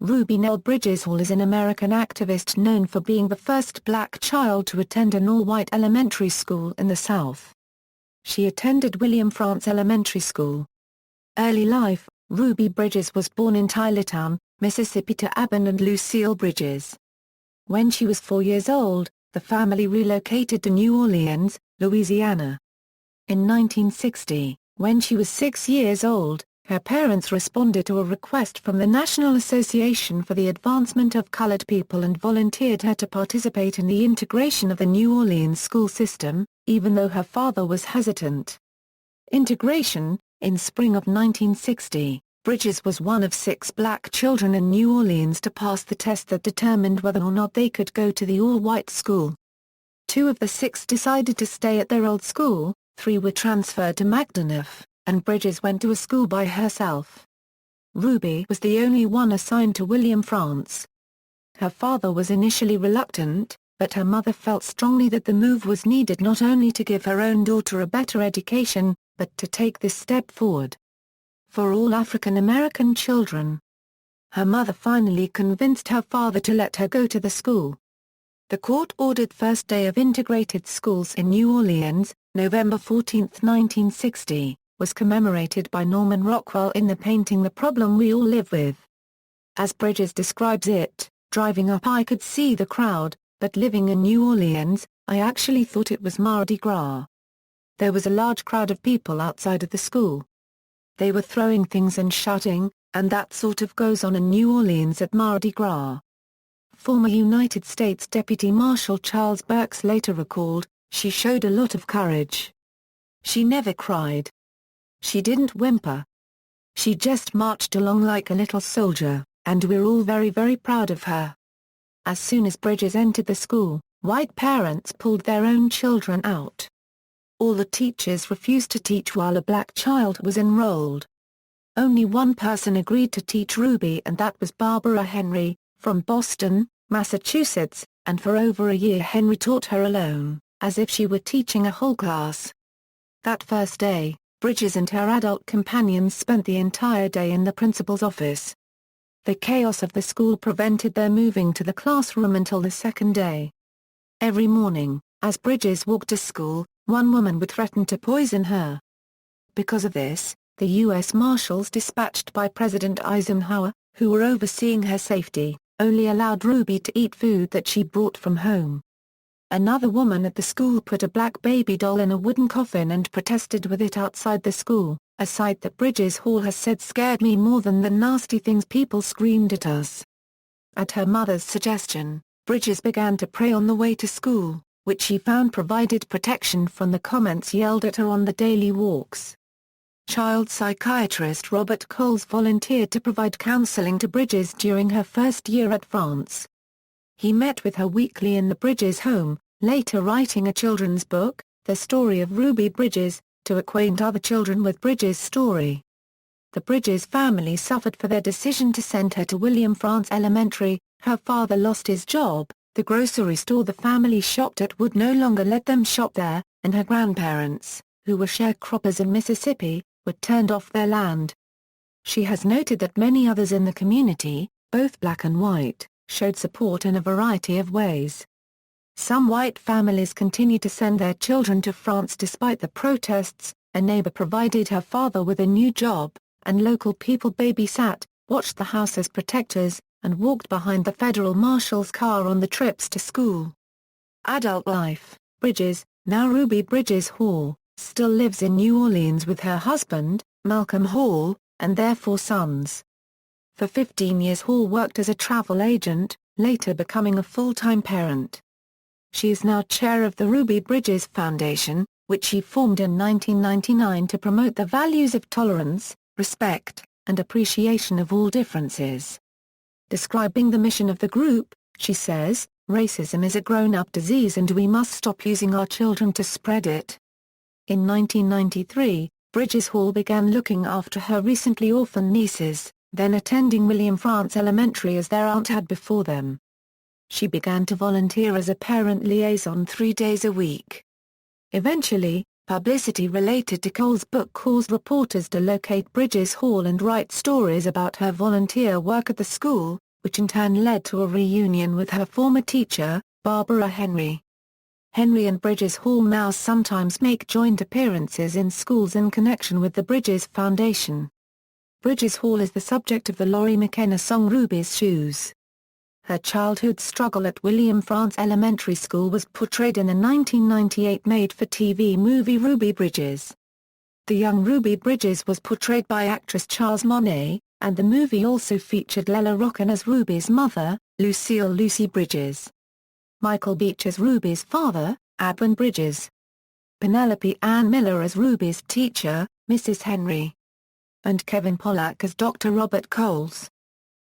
Ruby Nell Bridges Hall is an American activist known for being the first black child to attend an all-white elementary school in the South. She attended William Frantz Elementary School. Early life: Ruby Bridges was born in Tylertown, Mississippi to Abin and Lucille Bridges. When she was 4 years old, the family relocated to New Orleans, Louisiana. In 1960, when she was 6 years old, her parents responded to a request from the National Association for the Advancement of Colored People and volunteered her to participate in the integration of the New Orleans school system, even though her father was hesitant. Integration: in spring of 1960, Bridges was one of 6 black children in New Orleans to pass the test that determined whether or not they could go to the all-white school. 2 of the 6 decided to stay at their old school, 3 were transferred to McDonough, and Bridges went to a school by herself. Ruby was the only one assigned to William Frantz. Her father was initially reluctant, but her mother felt strongly that the move was needed not only to give her own daughter a better education, but to take this step forward for all African American children. Her mother finally convinced her father to let her go to the school. The court-ordered first day of integrated schools in New Orleans, November 14, 1960, was commemorated by Norman Rockwell in the painting The Problem We All Live With. As Bridges describes it, "Driving up I could see the crowd, but living in New Orleans, I actually thought it was Mardi Gras. There was a large crowd of people outside of the school. They were throwing things and shouting, and that sort of goes on in New Orleans at Mardi Gras." Former United States Deputy Marshal Charles Burks later recalled, "She showed a lot of courage. She never cried. She didn't whimper. She just marched along like a little soldier, and we're all very, very proud of her." As soon as Bridges entered the school, white parents pulled their own children out. All the teachers refused to teach while a black child was enrolled. Only one person agreed to teach Ruby, and that was Barbara Henry, from Boston, Massachusetts, and for over a year Henry taught her alone, as if she were teaching a whole class. That first day, Bridges and her adult companions spent the entire day in the principal's office. The chaos of the school prevented their moving to the classroom until the second day. Every morning, as Bridges walked to school, one woman would threaten to poison her. Because of this, the U.S. Marshals dispatched by President Eisenhower, who were overseeing her safety, only allowed Ruby to eat food that she brought from home. Another woman at the school put a black baby doll in a wooden coffin and protested with it outside the school, a sight that Bridges Hall has said scared me more than the nasty things people screamed at us. At her mother's suggestion, Bridges began to pray on the way to school, which she found provided protection from the comments yelled at her on the daily walks. Child psychiatrist Robert Coles volunteered to provide counseling to Bridges during her first year at Frantz. He met with her weekly in the Bridges home, later writing a children's book, The Story of Ruby Bridges, to acquaint other children with Bridges' story. The Bridges family suffered for their decision to send her to William Frantz Elementary. Her father lost his job, the grocery store the family shopped at would no longer let them shop there, and her grandparents, who were sharecroppers in Mississippi, were turned off their land. She has noted that many others in the community, both black and white, showed support in a variety of ways. Some white families continue to send their children to Frantz despite the protests. A neighbor provided her father with a new job, and local people babysat, watched the house as protectors, and walked behind the federal marshal's car on the trips to school. Adult life: Bridges, now Ruby Bridges Hall, still lives in New Orleans with her husband, Malcolm Hall, and their 4 sons. For 15 years Hall worked as a travel agent, later becoming a full-time parent. She is now chair of the Ruby Bridges Foundation, which she formed in 1999 to promote the values of tolerance, respect, and appreciation of all differences. Describing the mission of the group, she says, "Racism is a grown-up disease and we must stop using our children to spread it." In 1993, Bridges Hall began looking after her recently orphaned nieces, then attending William Frantz Elementary as their aunt had before them. She began to volunteer as a parent liaison 3 days a week. Eventually, publicity related to Cole's book caused reporters to locate Bridges Hall and write stories about her volunteer work at the school, which in turn led to a reunion with her former teacher, Barbara Henry. Henry and Bridges Hall now sometimes make joint appearances in schools in connection with the Bridges Foundation. Bridges Hall is the subject of the Lori McKenna song Ruby's Shoes. Her childhood struggle at William Frantz Elementary School was portrayed in the 1998 made-for-TV movie Ruby Bridges. The young Ruby Bridges was portrayed by actress Charles Monet, and the movie also featured Lela Rocken as Ruby's mother, Lucille Lucy Bridges. Michael Beach as Ruby's father, Adwin Bridges. Penelope Ann Miller as Ruby's teacher, Mrs. Henry. And Kevin Pollack as Dr. Robert Coles.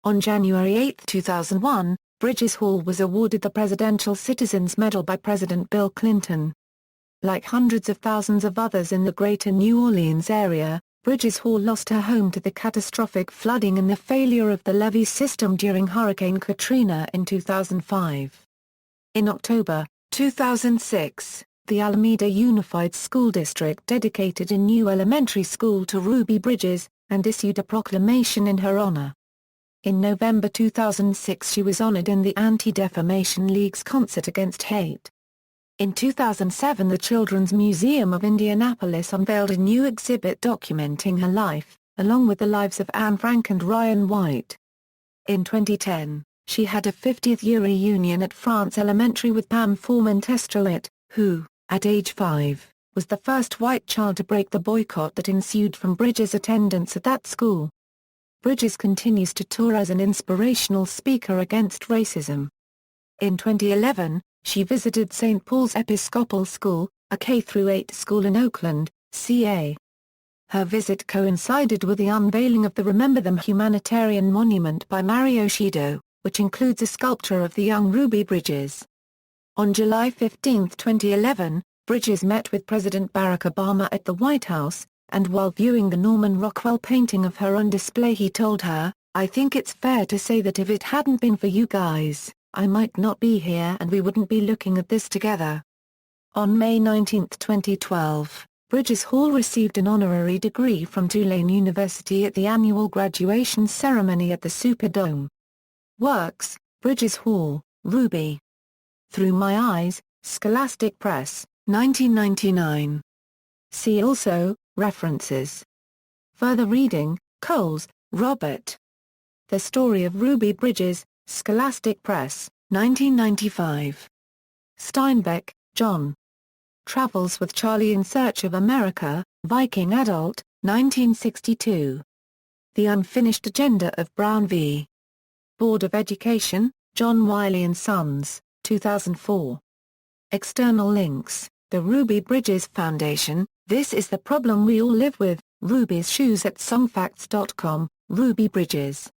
On January 8, 2001, Bridges Hall was awarded the Presidential Citizens Medal by President Bill Clinton. Like hundreds of thousands of others in the greater New Orleans area, Bridges Hall lost her home to the catastrophic flooding and the failure of the levee system during Hurricane Katrina in 2005. In October 2006, the Alameda Unified School District dedicated a new elementary school to Ruby Bridges, and issued a proclamation in her honor. In November 2006 she was honored in the Anti-Defamation League's Concert Against Hate. In 2007 the Children's Museum of Indianapolis unveiled a new exhibit documenting her life, along with the lives of Anne Frank and Ryan White. In 2010, she had a 50th-year reunion at Frantz Elementary with Pam Forman-Testruitt, who, at age 5, was the first white child to break the boycott that ensued from Bridges' attendance at that school. Bridges continues to tour as an inspirational speaker against racism. In 2011, she visited St. Paul's Episcopal School, a K-8 school in Oakland, CA. Her visit coincided with the unveiling of the Remember Them humanitarian monument by Mario Shido, which includes a sculpture of the young Ruby Bridges. On July 15, 2011, Bridges met with President Barack Obama at the White House, and while viewing the Norman Rockwell painting of her on display he told her, "I think it's fair to say that if it hadn't been for you guys, I might not be here and we wouldn't be looking at this together." On May 19, 2012, Bridges Hall received an honorary degree from Tulane University at the annual graduation ceremony at the Superdome. Works: Bridges Hall, Ruby. Through My Eyes, Scholastic Press, 1999. See also, references. Further reading: Coles, Robert. The Story of Ruby Bridges, Scholastic Press, 1995. Steinbeck, John. Travels with Charlie in Search of America, Viking Adult, 1962. The Unfinished Agenda of Brown v. Board of Education, John Wiley & Sons, 2004. External links: The Ruby Bridges Foundation, This is the Problem We All Live With, Ruby's Shoes at songfacts.com, Ruby Bridges.